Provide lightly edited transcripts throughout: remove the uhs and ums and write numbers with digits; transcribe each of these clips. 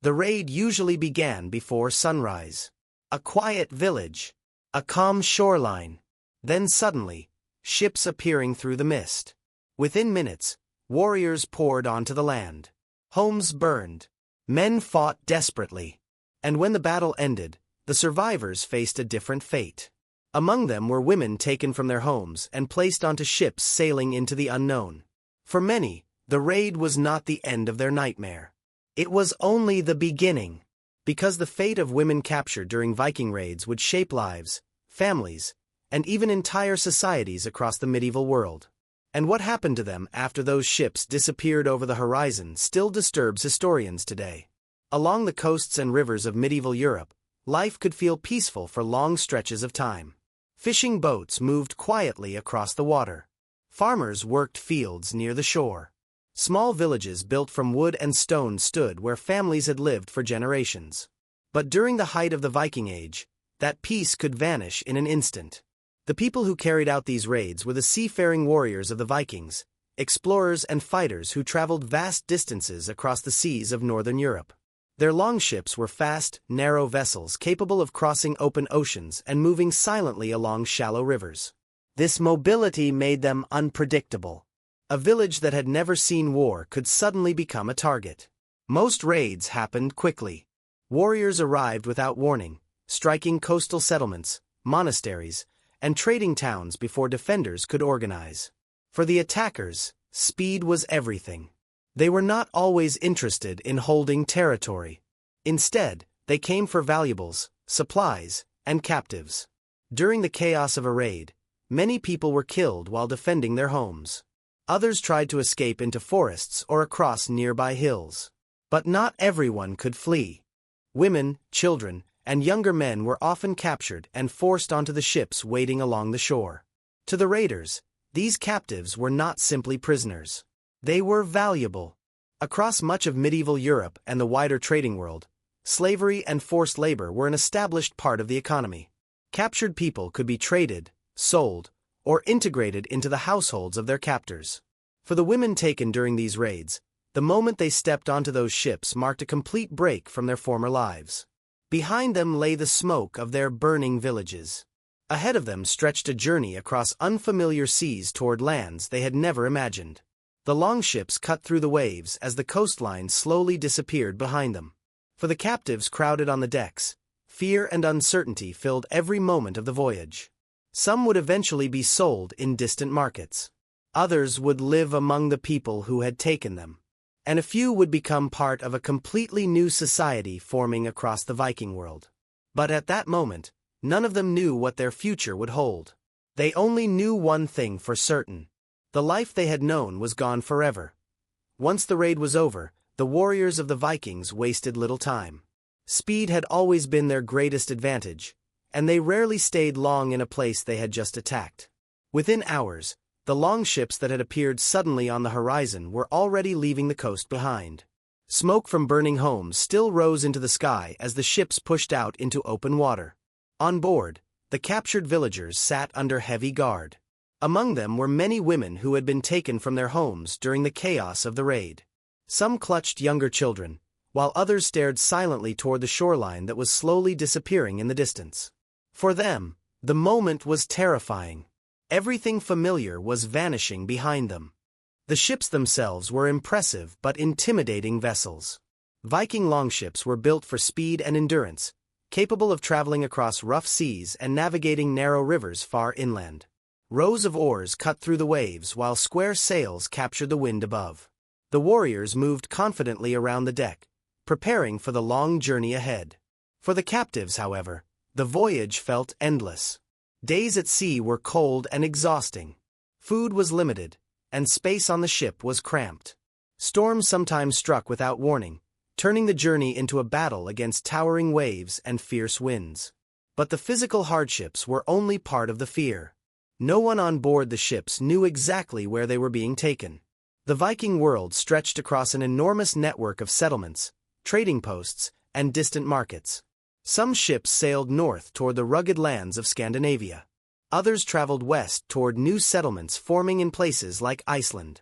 The raid usually began before sunrise. A quiet village, a calm shoreline, then suddenly, ships appearing through the mist. Within minutes, warriors poured onto the land. Homes burned. Men fought desperately. And when the battle ended, the survivors faced a different fate. Among them were women taken from their homes and placed onto ships sailing into the unknown. For many, the raid was not the end of their nightmare. It was only the beginning. Because the fate of women captured during Viking raids would shape lives, families, and even entire societies across the medieval world. And what happened to them after those ships disappeared over the horizon still disturbs historians today. Along the coasts and rivers of medieval Europe, life could feel peaceful for long stretches of time. Fishing boats moved quietly across the water. Farmers worked fields near the shore. Small villages built from wood and stone stood where families had lived for generations. But during the height of the Viking Age, that peace could vanish in an instant. The people who carried out these raids were the seafaring warriors of the Vikings, explorers and fighters who traveled vast distances across the seas of northern Europe. Their longships were fast, narrow vessels capable of crossing open oceans and moving silently along shallow rivers. This mobility made them unpredictable. A village that had never seen war could suddenly become a target. Most raids happened quickly. Warriors arrived without warning, striking coastal settlements, monasteries, and trading towns before defenders could organize. For the attackers, speed was everything. They were not always interested in holding territory. Instead, they came for valuables, supplies, and captives. During the chaos of a raid, many people were killed while defending their homes. Others tried to escape into forests or across nearby hills. But not everyone could flee. Women, children, and younger men were often captured and forced onto the ships waiting along the shore. To the raiders, these captives were not simply prisoners. They were valuable. Across much of medieval Europe and the wider trading world, slavery and forced labor were an established part of the economy. Captured people could be traded, sold, or integrated into the households of their captors. For the women taken during these raids, the moment they stepped onto those ships marked a complete break from their former lives. Behind them lay the smoke of their burning villages. Ahead of them stretched a journey across unfamiliar seas toward lands they had never imagined. The longships cut through the waves as the coastline slowly disappeared behind them. For the captives crowded on the decks, fear and uncertainty filled every moment of the voyage. Some would eventually be sold in distant markets. Others would live among the people who had taken them. And a few would become part of a completely new society forming across the Viking world. But at that moment, none of them knew what their future would hold. They only knew one thing for certain. The life they had known was gone forever. Once the raid was over, the warriors of the Vikings wasted little time. Speed had always been their greatest advantage, and they rarely stayed long in a place they had just attacked. Within hours, the longships that had appeared suddenly on the horizon were already leaving the coast behind. Smoke from burning homes still rose into the sky as the ships pushed out into open water. On board, the captured villagers sat under heavy guard. Among them were many women who had been taken from their homes during the chaos of the raid. Some clutched younger children, while others stared silently toward the shoreline that was slowly disappearing in the distance. For them, the moment was terrifying. Everything familiar was vanishing behind them. The ships themselves were impressive but intimidating vessels. Viking longships were built for speed and endurance, capable of traveling across rough seas and navigating narrow rivers far inland. Rows of oars cut through the waves while square sails captured the wind above. The warriors moved confidently around the deck, preparing for the long journey ahead. For the captives, however, the voyage felt endless. Days at sea were cold and exhausting. Food was limited, and space on the ship was cramped. Storms sometimes struck without warning, turning the journey into a battle against towering waves and fierce winds. But the physical hardships were only part of the fear. No one on board the ships knew exactly where they were being taken. The Viking world stretched across an enormous network of settlements, trading posts, and distant markets. Some ships sailed north toward the rugged lands of Scandinavia. Others traveled west toward new settlements forming in places like Iceland.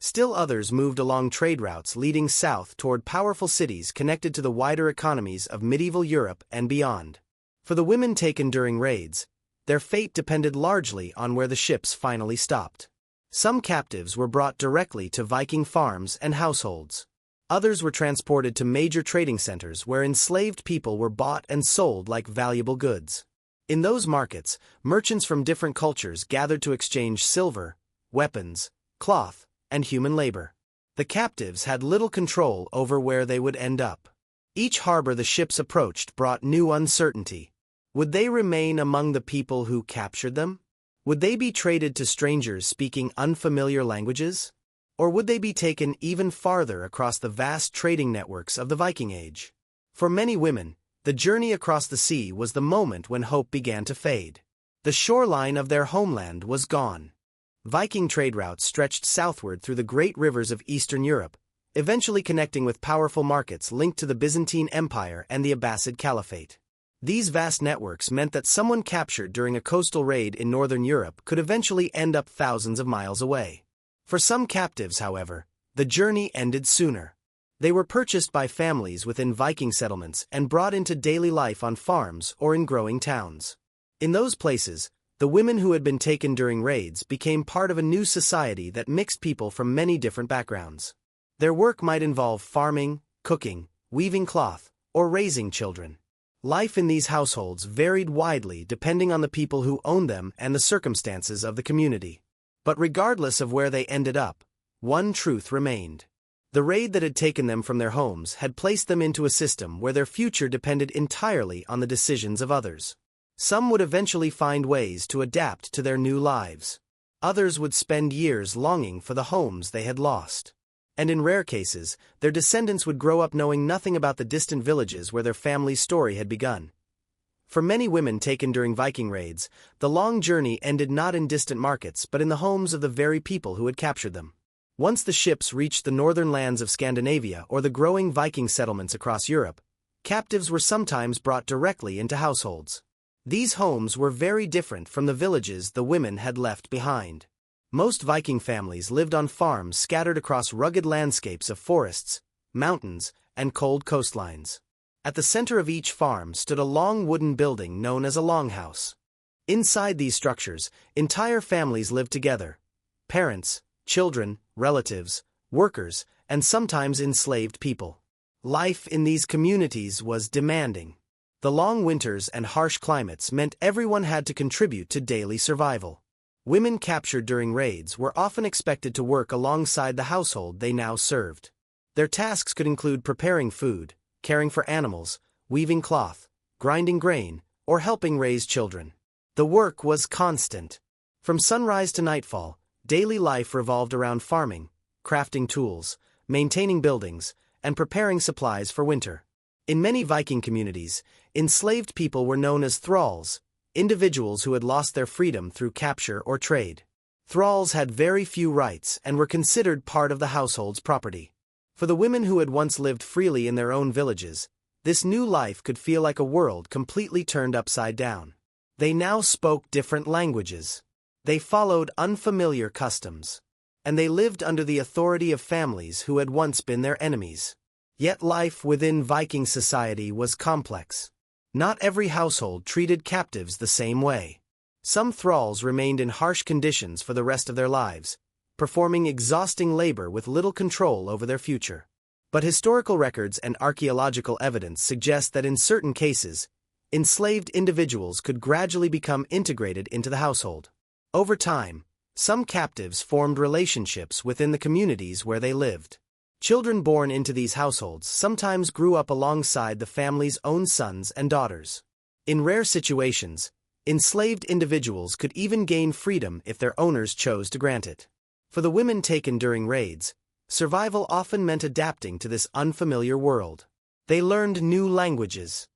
Still others moved along trade routes leading south toward powerful cities connected to the wider economies of medieval Europe and beyond. For the women taken during raids, their fate depended largely on where the ships finally stopped. Some captives were brought directly to Viking farms and households. Others were transported to major trading centers where enslaved people were bought and sold like valuable goods. In those markets, merchants from different cultures gathered to exchange silver, weapons, cloth, and human labor. The captives had little control over where they would end up. Each harbor the ships approached brought new uncertainty. Would they remain among the people who captured them? Would they be traded to strangers speaking unfamiliar languages? Or would they be taken even farther across the vast trading networks of the Viking Age? For many women, the journey across the sea was the moment when hope began to fade. The shoreline of their homeland was gone. Viking trade routes stretched southward through the great rivers of Eastern Europe, eventually connecting with powerful markets linked to the Byzantine Empire and the Abbasid Caliphate. These vast networks meant that someone captured during a coastal raid in northern Europe could eventually end up thousands of miles away. For some captives, however, the journey ended sooner. They were purchased by families within Viking settlements and brought into daily life on farms or in growing towns. In those places, the women who had been taken during raids became part of a new society that mixed people from many different backgrounds. Their work might involve farming, cooking, weaving cloth, or raising children. Life in these households varied widely depending on the people who owned them and the circumstances of the community. But regardless of where they ended up, one truth remained. The raid that had taken them from their homes had placed them into a system where their future depended entirely on the decisions of others. Some would eventually find ways to adapt to their new lives. Others would spend years longing for the homes they had lost. And in rare cases, their descendants would grow up knowing nothing about the distant villages where their family's story had begun. For many women taken during Viking raids, the long journey ended not in distant markets but in the homes of the very people who had captured them. Once the ships reached the northern lands of Scandinavia or the growing Viking settlements across Europe, captives were sometimes brought directly into households. These homes were very different from the villages the women had left behind. Most Viking families lived on farms scattered across rugged landscapes of forests, mountains, and cold coastlines. At the center of each farm stood a long wooden building known as a longhouse. Inside these structures, entire families lived together: parents, children, relatives, workers, and sometimes enslaved people. Life in these communities was demanding. The long winters and harsh climates meant everyone had to contribute to daily survival. Women captured during raids were often expected to work alongside the household they now served. Their tasks could include preparing food, caring for animals, weaving cloth, grinding grain, or helping raise children. The work was constant. From sunrise to nightfall, daily life revolved around farming, crafting tools, maintaining buildings, and preparing supplies for winter. In many Viking communities, enslaved people were known as thralls, individuals who had lost their freedom through capture or trade. Thralls had very few rights and were considered part of the household's property. For the women who had once lived freely in their own villages, this new life could feel like a world completely turned upside down. They now spoke different languages. They followed unfamiliar customs. And they lived under the authority of families who had once been their enemies. Yet life within Viking society was complex. Not every household treated captives the same way. Some thralls remained in harsh conditions for the rest of their lives, performing exhausting labor with little control over their future. But historical records and archaeological evidence suggest that in certain cases, enslaved individuals could gradually become integrated into the household. Over time, some captives formed relationships within the communities where they lived. Children born into these households sometimes grew up alongside the family's own sons and daughters. In rare situations, enslaved individuals could even gain freedom if their owners chose to grant it. For the women taken during raids, survival often meant adapting to this unfamiliar world. They learned new languages.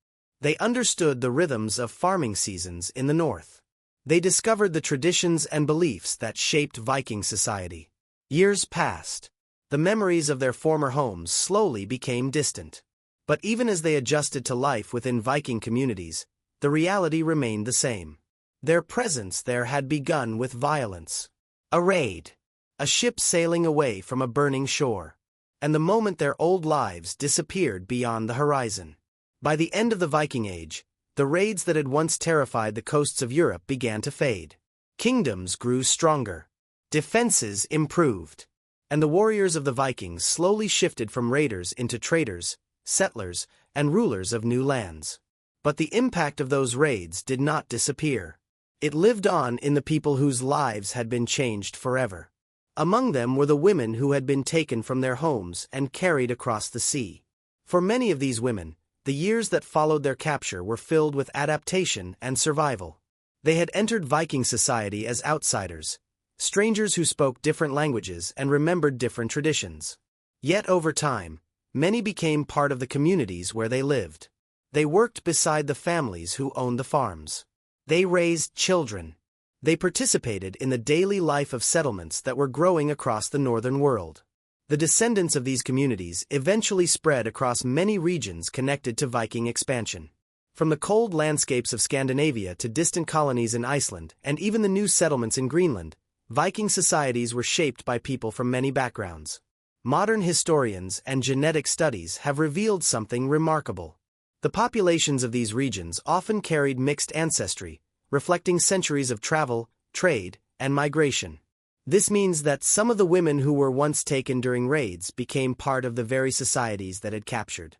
They understood the rhythms of farming seasons in the north. They discovered the traditions and beliefs that shaped Viking society. Years passed. The memories of their former homes slowly became distant. But even as they adjusted to life within Viking communities, the reality remained the same. Their presence there had begun with violence. A raid. a ship sailing away from a burning shore. And the moment their old lives disappeared beyond the horizon. By the end of the Viking Age, the raids that had once terrified the coasts of Europe began to fade. Kingdoms grew stronger. Defenses improved. And the warriors of the Vikings slowly shifted from raiders into traders, settlers, and rulers of new lands. But the impact of those raids did not disappear. It lived on in the people whose lives had been changed forever. Among them were the women who had been taken from their homes and carried across the sea. For many of these women, the years that followed their capture were filled with adaptation and survival. They had entered Viking society as outsiders, strangers who spoke different languages and remembered different traditions. Yet over time, many became part of the communities where they lived. They worked beside the families who owned the farms. They raised children. They participated in the daily life of settlements that were growing across the northern world. The descendants of these communities eventually spread across many regions connected to Viking expansion. From the cold landscapes of Scandinavia to distant colonies in Iceland and even the new settlements in Greenland, Viking societies were shaped by people from many backgrounds. Modern historians and genetic studies have revealed something remarkable. The populations of these regions often carried mixed ancestry, reflecting centuries of travel, trade, and migration. This means that some of the women who were once taken during raids became part of the very societies that had captured.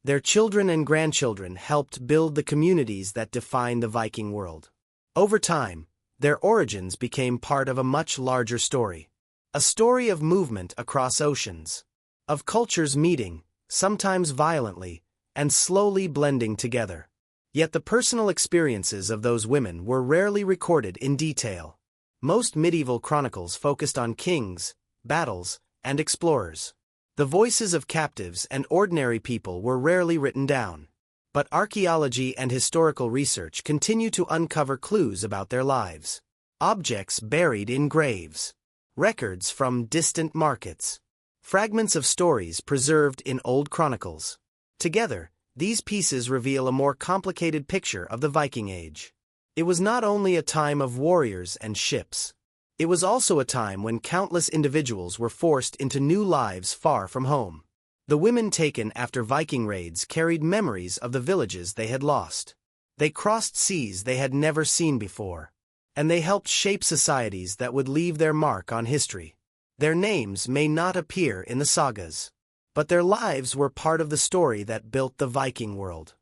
Their children and grandchildren helped build the communities that define the Viking world. Over time, their origins became part of a much larger story. A story of movement across oceans. Of cultures meeting, sometimes violently, and slowly blending together. Yet the personal experiences of those women were rarely recorded in detail. Most medieval chronicles focused on kings, battles, and explorers. The voices of captives and ordinary people were rarely written down. But archaeology and historical research continue to uncover clues about their lives. Objects buried in graves. Records from distant markets. Fragments of stories preserved in old chronicles. Together, these pieces reveal a more complicated picture of the Viking Age. It was not only a time of warriors and ships. It was also a time when countless individuals were forced into new lives far from home. The women taken after Viking raids carried memories of the villages they had lost. They crossed seas they had never seen before. And they helped shape societies that would leave their mark on history. Their names may not appear in the sagas. But their lives were part of the story that built the Viking world.